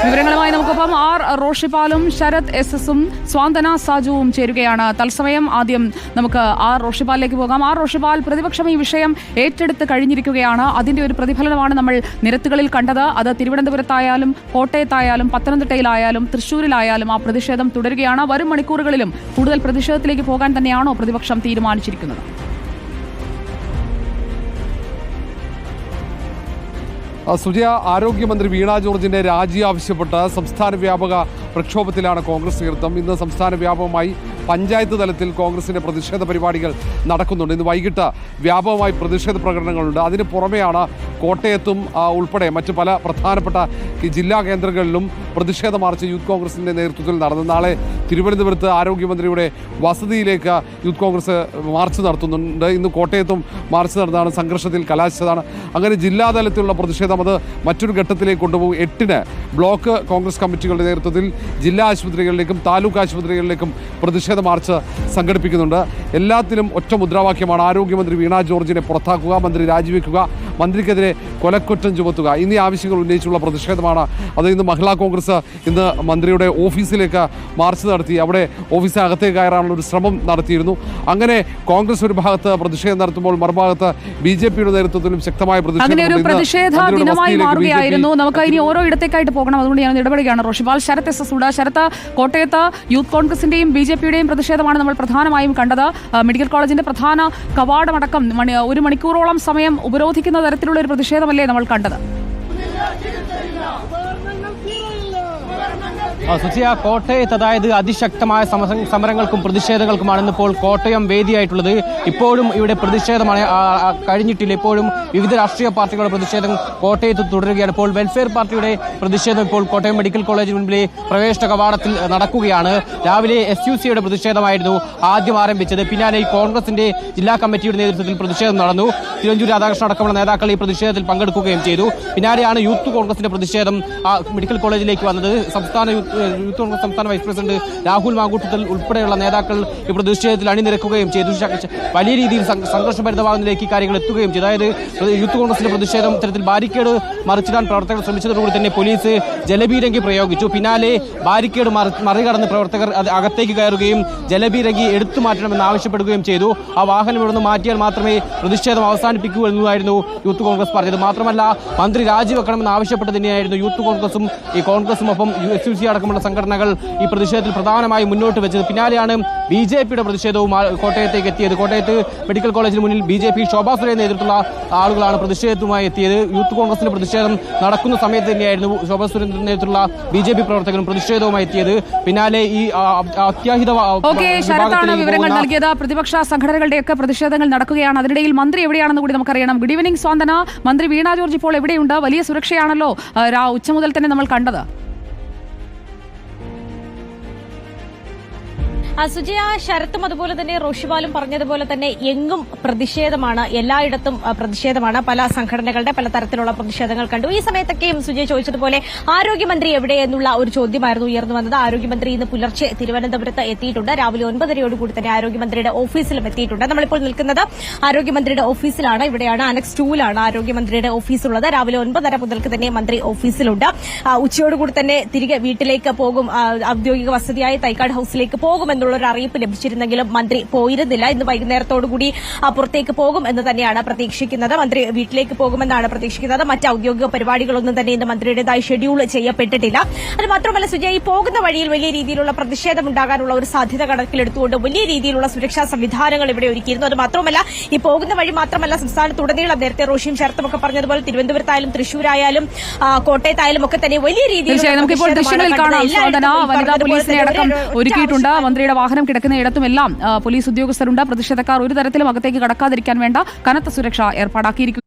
വിവരങ്ങളുമായി നമുക്കൊപ്പം ആർ റോഷിപാലും ശരത് എസ്.എസും സ്വാന്തന സാജുവും ചേരുകയാണ് തത്സമയം. ആദ്യം നമുക്ക് ആർ റോഷിപാലിലേക്ക് പോകാം. ആർ റോഷിപാൽ, പ്രതിപക്ഷം ഈ വിഷയം ഏറ്റെടുത്ത് കഴിഞ്ഞിരിക്കുകയാണ്. അതിന്റെ ഒരു പ്രതിഫലനമാണ് നമ്മൾ നിരത്തുകളിൽ കണ്ടത്. അത് തിരുവനന്തപുരത്തായാലും കോട്ടയത്തായാലും പത്തനംതിട്ടയിലായാലും തൃശ്ശൂരിലായാലും ആ പ്രതിഷേധം തുടരുകയാണ്. വരും മണിക്കൂറുകളിലും കൂടുതൽ പ്രതിഷേധത്തിലേക്ക് പോകാൻ തന്നെയാണോ പ്രതിപക്ഷം തീരുമാനിച്ചിരിക്കുന്നത്? സുജയ, ആരോഗ്യമന്ത്രി വീണ ജോർജിന്റെ രാജി ആവശ്യപ്പെട്ട് സംസ്ഥാന വ്യാപക പ്രക്ഷോഭത്തിലാണ് കോൺഗ്രസ് നേതൃത്വം. ഇന്ന് സംസ്ഥാന വ്യാപകമായി പഞ്ചായത്ത് തലത്തിൽ കോൺഗ്രസിന്റെ പ്രതിഷേധ പരിപാടികൾ നടക്കുന്നുണ്ട്. ഇന്ന് വൈകിട്ട് വ്യാപകമായി പ്രതിഷേധ പ്രകടനങ്ങളുണ്ട്. അതിന് പുറമെയാണ് കോട്ടയത്തും ഉൾപ്പെടെ മറ്റ് പല പ്രധാനപ്പെട്ട ജില്ലാ കേന്ദ്രങ്ങളിലും പ്രതിഷേധ മാർച്ച് യൂത്ത് കോൺഗ്രസിന്റെ നേതൃത്വത്തിൽ നടന്നത്. നാളെ തിരുവനന്തപുരത്ത് ആരോഗ്യമന്ത്രിയുടെ വസതിയിലേക്ക് യൂത്ത് കോൺഗ്രസ് മാർച്ച് നടത്തുന്നുണ്ട്. ഇന്ന് കോട്ടയത്തും മാർച്ച് നടന്നതാണ്, സംഘർഷത്തിൽ കലാശിച്ചതാണ്. അങ്ങനെ ജില്ലാതലത്തിലുള്ള പ്രതിഷേധം അത് മറ്റൊരു ഘട്ടത്തിലേക്ക് കൊണ്ടുപോകും. 8-ന് ബ്ലോക്ക് കോൺഗ്രസ് കമ്മിറ്റികളുടെ നേതൃത്വത്തിൽ ജില്ലാ ആശുപത്രികളിലേക്കും താലൂക്ക് ആശുപത്രികളിലേക്കും പ്രതിഷേധ മാർച്ച് സംഘടിപ്പിക്കുന്നുണ്ട്. എല്ലാത്തിലും ഒറ്റ മുദ്രാവാക്യമാണ് ആരോഗ്യമന്ത്രി വീണ ജോർജിനെ പുറത്താക്കുക, മന്ത്രി രാജിവെക്കുക, മന്ത്രിക്കെതിരെ കൊലക്കുറ്റം ചുമത്തുക എന്നീ ആവശ്യങ്ങൾ ഉന്നയിച്ചുള്ള പ്രതിഷേധമാണ്. അത് ഇന്ന് മഹിളാ കോൺഗ്രസ് ഇന്ന് മന്ത്രിയുടെ ഓഫീസിലേക്ക് മാർച്ച് നടത്തി. അവിടെ ഓഫീസിനകത്തേക്ക് കയറാനുള്ള ഒരു ശ്രമം നടത്തിയിരുന്നു. അങ്ങനെ കോൺഗ്രസ് ഒരു ഭാഗത്ത് പ്രതിഷേധം നടത്തുമ്പോൾ മറുഭാഗത്ത് BJPയുടെ നേതൃത്വത്തിലും ശക്തമായ പ്രതിഷേധ ദിനമായി മാറുകയായിരുന്നു. നമുക്ക് ഇനി ഓരോ ഇടത്തേക്കായിട്ട് പോകണം. അതുകൊണ്ട് ഞാൻ ഇടപെടുകയാണ്. റോഷിപാൽ, ശരത് എസ്.എസ്. ശരത്ത്, കോട്ടയത്ത് യൂത്ത് കോൺഗ്രസിന്റെയും BJPയുടെയും പ്രതിഷേധമാണ് നമ്മൾ പ്രധാനമായും കണ്ടത്. മെഡിക്കൽ കോളേജിന്റെ പ്രധാന കവാടമടക്കം 1 മണിക്കൂറോളം സമയം ഉപരോധിക്കുന്ന തരത്തിലുള്ള ഒരു പ്രതിഷേധമല്ലേ നമ്മൾ കണ്ടത്? സുജിയ, കോട്ടയത്ത് അതായത് അതിശക്തമായ സമരങ്ങൾക്കും പ്രതിഷേധങ്ങൾക്കുമാണ് ഇന്നിപ്പോൾ കോട്ടയം വേദിയായിട്ടുള്ളത്. ഇപ്പോഴും ഇവിടെ പ്രതിഷേധമാണ് കഴിഞ്ഞിട്ടില്ല. ഇപ്പോഴും വിവിധ രാഷ്ട്രീയ പാർട്ടികളുടെ പ്രതിഷേധം കോട്ടയത്ത് തുടരുകയാണ്. ഇപ്പോൾ വെൽഫെയർ പാർട്ടിയുടെ പ്രതിഷേധം ഇപ്പോൾ കോട്ടയം മെഡിക്കൽ കോളേജിന് മുൻപിലെ പ്രവേശന കവാടത്തിൽ നടക്കുകയാണ്. രാവിലെ SUCയുടെ പ്രതിഷേധമായിരുന്നു ആദ്യം ആരംഭിച്ചത്. പിന്നാലെ കോൺഗ്രസിന്റെ ജില്ലാ കമ്മിറ്റിയുടെ നേതൃത്വത്തിൽ പ്രതിഷേധം നടന്നു. തിരുവഞ്ചൂർ രാധാകൃഷ്ണൻ അടക്കമുള്ള നേതാക്കൾ ഈ പ്രതിഷേധത്തിൽ പങ്കെടുക്കുകയും ചെയ്തു. പിന്നാലെയാണ് യൂത്ത് കോൺഗ്രസിന്റെ പ്രതിഷേധം മെഡിക്കൽ കോളേജിലേക്ക് വന്നത്. യൂത്ത് കോൺഗ്രസ് സംസ്ഥാന വൈസ് പ്രസിഡന്റ് രാഹുൽ മാങ്കൂട്ടത്തിൽ ഉൾപ്പെടെയുള്ള നേതാക്കൾ ഈ പ്രതിഷേധത്തിൽ അണിനിരക്കുകയും ചെയ്തു. വലിയ രീതിയിൽ സംഘർഷഭരിതമാകുന്നതിലേക്ക് ഈ കാര്യങ്ങൾ എത്തുകയും ചെയ്തു. അതായത് യൂത്ത് കോൺഗ്രസിന്റെ പ്രതിഷേധം ഇത്തരത്തിൽ ബാരിക്കേഡ് മറിച്ചിടാൻ പ്രവർത്തകർ ശ്രമിച്ചതോടുകൂടി തന്നെ പോലീസ് ജലപീരങ്കി പ്രയോഗിച്ചു. പിന്നാലെ ബാരിക്കേഡ് മറികടന്ന് പ്രവർത്തകർ അകത്തേക്ക് കയറുകയും ജലപീരങ്കി എടുത്തു മാറ്റണമെന്ന് ആവശ്യപ്പെടുകയും ചെയ്തു. ആ വാഹനം ഇവിടുന്ന് മാറ്റിയാൽ മാത്രമേ പ്രതിഷേധം അവസാനിപ്പിക്കൂ എന്നതായിരുന്നു യൂത്ത് കോൺഗ്രസ് പറഞ്ഞത്. മാത്രമല്ല, മന്ത്രി രാജിവെക്കണമെന്ന് ആവശ്യപ്പെട്ട് തന്നെയായിരുന്നു യൂത്ത് കോൺഗ്രസും കോൺഗ്രസും ഒപ്പം SUC അടക്കമുള്ള സംഘടനകൾ ഈ പ്രതിഷേധത്തിൽ പ്രധാനമായി മുന്നോട്ട് വെച്ചത്. പിന്നാലെയാണ് BJPയുടെ പ്രതിഷേധവും കോട്ടയത്തേക്ക് എത്തിയത്. കോട്ടയത്ത് മെഡിക്കൽ കോളേജിന് മുന്നിൽ BJP ശോഭാ സുരേന്ദ്രന്റെ നേതൃത്വത്തിലുള്ള ആളുകളാണ് പ്രതിഷേധവുമായി എത്തിയത്. യൂത്ത് കോൺഗ്രസിന്റെ പ്രതിഷേധം നടക്കുന്ന സമയത്ത് തന്നെയായിരുന്നു ശോഭാ സുരേന്ദ്രന്റെ നേതൃത്വത്തിലുള്ള BJP പ്രവർത്തകരും പ്രതിഷേധവുമായി എത്തിയത്. പിന്നാലെ ഈ അത്യാഹിത വിവരങ്ങൾ നൽകിയത്. പ്രതിപക്ഷ സംഘടനകളുടെയൊക്കെ പ്രതിഷേധങ്ങൾ നടക്കുകയാണ്. അതിനിടയിൽ മന്ത്രി എവിടെയാണെന്ന് കൂടി നമുക്കറിയണം. Good evening സ്വാന്തന. മന്ത്രി വീണ ജോർജ് ഇപ്പോൾ എവിടെയുണ്ട്? വലിയ സുരക്ഷയാണല്ലോ ഉച്ച മുതൽ തന്നെ നമ്മൾ കണ്ടത്. സുജയ, ശരത്തും അതുപോലെ തന്നെ റോഷിപാലും പറഞ്ഞതുപോലെ തന്നെ എങ്ങും പ്രതിഷേധമാണ്, എല്ലായിടത്തും പ്രതിഷേധമാണ്. പല സംഘടനകളുടെ പല തരത്തിലുള്ള പ്രതിഷേധങ്ങൾ കണ്ടു. ഈ സമയത്തൊക്കെയും സുജയ ചോദിച്ചതുപോലെ ആരോഗ്യമന്ത്രി എവിടെ എന്നുള്ള ഒരു ചോദ്യമായിരുന്നു ഉയർന്നു വന്നത്. ആരോഗ്യമന്ത്രി ഇന്ന് പുലർച്ചെ തിരുവനന്തപുരത്ത് എത്തിയിട്ടുണ്ട്. രാവിലെ 9:30യോടുകൂടി തന്നെ ആരോഗ്യമന്ത്രിയുടെ ഓഫീസിലും എത്തിയിട്ടുണ്ട്. നമ്മളിപ്പോൾ നിൽക്കുന്നത് ആരോഗ്യമന്ത്രിയുടെ ഓഫീസിലാണ്. ഇവിടെയാണ് അനക്സ് 2-ലാണ് ആരോഗ്യമന്ത്രിയുടെ ഓഫീസുള്ളത്. രാവിലെ 9:30 മുതൽക്ക് തന്നെ മന്ത്രി ഓഫീസിലുണ്ട്. ഉച്ചയോടുകൂടി തന്നെ തിരികെ വീട്ടിലേക്ക് പോകും, ഔദ്യോഗിക വസതിയായ തൈക്കാട് ഹൌസിലേക്ക് പോകുമെന്നുള്ള ഒരു അറിയിപ്പ് ലഭിച്ചിരുന്നെങ്കിലും മന്ത്രി പോയിരുന്നില്ല. ഇന്ന് വൈകുന്നേരത്തോടുകൂടി പുറത്തേക്ക് പോകും എന്ന് തന്നെയാണ് പ്രതീക്ഷിക്കുന്നത്. മന്ത്രി വീട്ടിലേക്ക് പോകുമെന്നാണ് പ്രതീക്ഷിക്കുന്നത്. മറ്റ് ഔദ്യോഗിക പരിപാടികളൊന്നും തന്നെ ഇന്ന് മന്ത്രിയുടേതായി ഷെഡ്യൂൾ ചെയ്യപ്പെട്ടിട്ടില്ല. അത് മാത്രമല്ല സുജയ, ഈ പോകുന്ന വഴിയിൽ വലിയ രീതിയിലുള്ള പ്രതിഷേധം ഉണ്ടാകാനുള്ള ഒരു സാധ്യത കണക്കിലെടുത്തുകൊണ്ട് വലിയ രീതിയിലുള്ള സുരക്ഷാ സംവിധാനങ്ങൾ ഇവിടെ ഒരുക്കിയിരുന്നു. അത് മാത്രമല്ല, ഈ പോകുന്ന വഴി മാത്രമല്ല, സംസ്ഥാനത്തുടനീളം നേരത്തെ റോഷിയും ശരത്തും ഒക്കെ പറഞ്ഞതുപോലെ തിരുവനന്തപുരത്തായാലും തൃശ്ശൂരായാലും കോട്ടയത്തായാലും ഒക്കെ തന്നെ വലിയ രീതിയിൽ ഒരുക്കിയിട്ടുണ്ട്. മന്ത്രിയുടെ വാഹനം കിടക്കുന്ന ഇടത്തുമെല്ലാം പോലീസ് ഉദ്യോഗസ്ഥരുണ്ട്. പ്രതിഷേധക്കാർ ഒരു തരത്തിലും അകത്തേക്ക് കടക്കാതിരിക്കാൻ വേണ്ട കനത്ത സുരക്ഷ ഏർപ്പാടാക്കിയിരിക്കുന്നു.